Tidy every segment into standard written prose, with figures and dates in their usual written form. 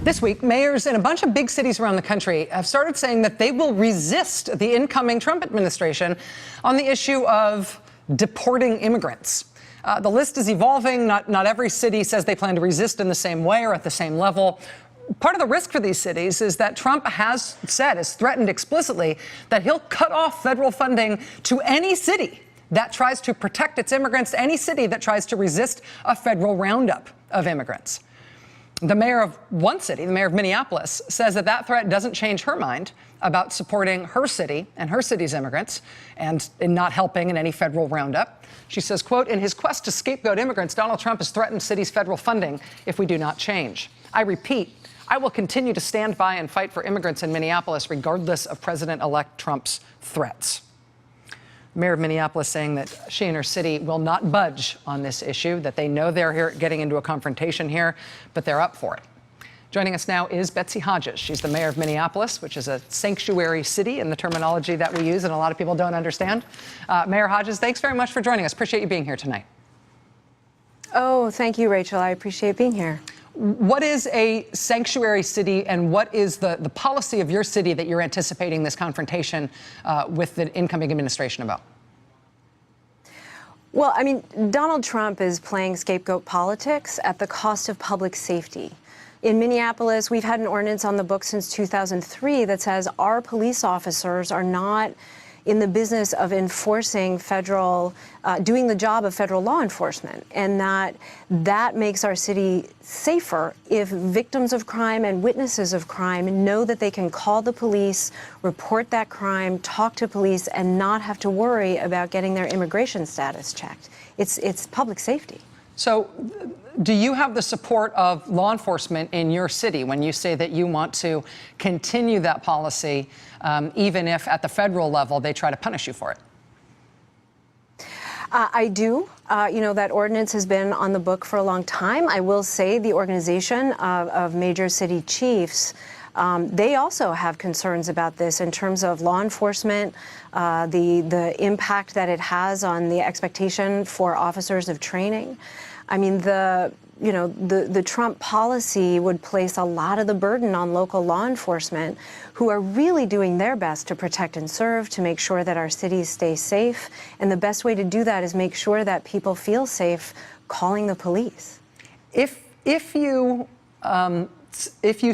This week, mayors in a bunch of big cities around the country have started saying that they will resist the incoming Trump administration on the issue of deporting immigrants. The list is evolving. Not every city says they plan to resist in the same way or at the same level. Part of the risk for these cities is that Trump has threatened explicitly that he'll cut off federal funding to any city that tries to protect its immigrants, any city that tries to resist a federal roundup of immigrants. The mayor of one city, the mayor of Minneapolis, says that that threat doesn't change her mind about supporting her city and her city's immigrants and in not helping in any federal roundup. She says, quote, "In his quest to scapegoat immigrants, Donald Trump has threatened cities' federal funding if we do not change. I repeat, I will continue to stand by and fight for immigrants in Minneapolis regardless of President-elect Trump's threats." The mayor of Minneapolis saying that she and her city will not budge on this issue, that they know they're here getting into a confrontation here, but they're up for it. Joining us now is Betsy Hodges. She's the mayor of Minneapolis, which is a sanctuary city in the terminology that we use and a lot of people don't understand. Mayor Hodges, thanks very much for joining us. Appreciate you being here tonight. Oh, thank you, Rachel. I appreciate being here. What is a sanctuary city, and what is the policy of your city that you're anticipating this confrontation with the incoming administration about? Well, I mean, Donald Trump is playing scapegoat politics at the cost of public safety. In Minneapolis, we've had an ordinance on the books since 2003 that says our police officers are not in the business of enforcing federal, doing the job of federal law enforcement, and that makes our city safer if victims of crime and witnesses of crime know that they can call the police, report that crime, talk to police, and not have to worry about getting their immigration status checked. It's public safety. So do you have the support of law enforcement in your city when you say that you want to continue that policy, even if at the federal level they try to punish you for it? I do. You know, that ordinance has been on the book for a long time. I will say the organization of major city chiefs, they also have concerns about this in terms of law enforcement, the impact that it has on the expectation for officers of training. I mean, the Trump policy would place a lot of the burden on local law enforcement, who are really doing their best to protect and serve, to make sure that our cities stay safe. And the best way to do that is make sure that people feel safe calling the police. If you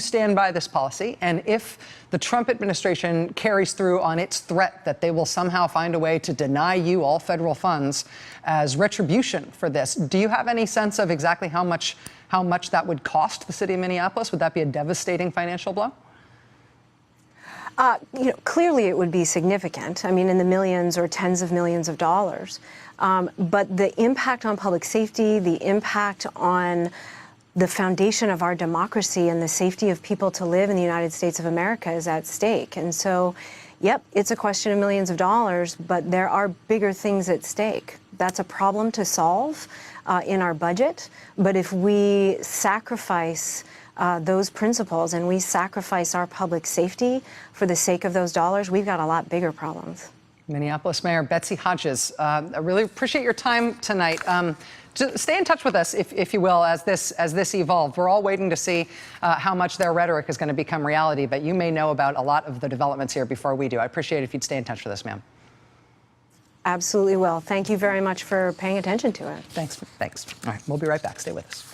stand by this policy, and if the Trump administration carries through on its threat that they will somehow find a way to deny you all federal funds as retribution for this, do you have any sense of exactly how much that would cost the city of Minneapolis? Would that be a devastating financial blow? You know, clearly it would be significant. I mean, in the millions or tens of millions of dollars. But the impact on public safety, the impact on the foundation of our democracy and the safety of people to live in the United States of America is at stake. And so, yep, it's a question of millions of dollars, but there are bigger things at stake. That's a problem to solve in our budget. But if we sacrifice those principles and we sacrifice our public safety for the sake of those dollars, we've got a lot bigger problems. Minneapolis Mayor Betsy Hodges, I really appreciate your time tonight. Stay in touch with us, if you will, as this evolves. We're all waiting to see how much their rhetoric is going to become reality, but you may know about a lot of the developments here before we do. I appreciate it if you'd stay in touch with us, ma'am. Absolutely will. Thank you very much for paying attention to it. Thanks. All right, we'll be right back. Stay with us.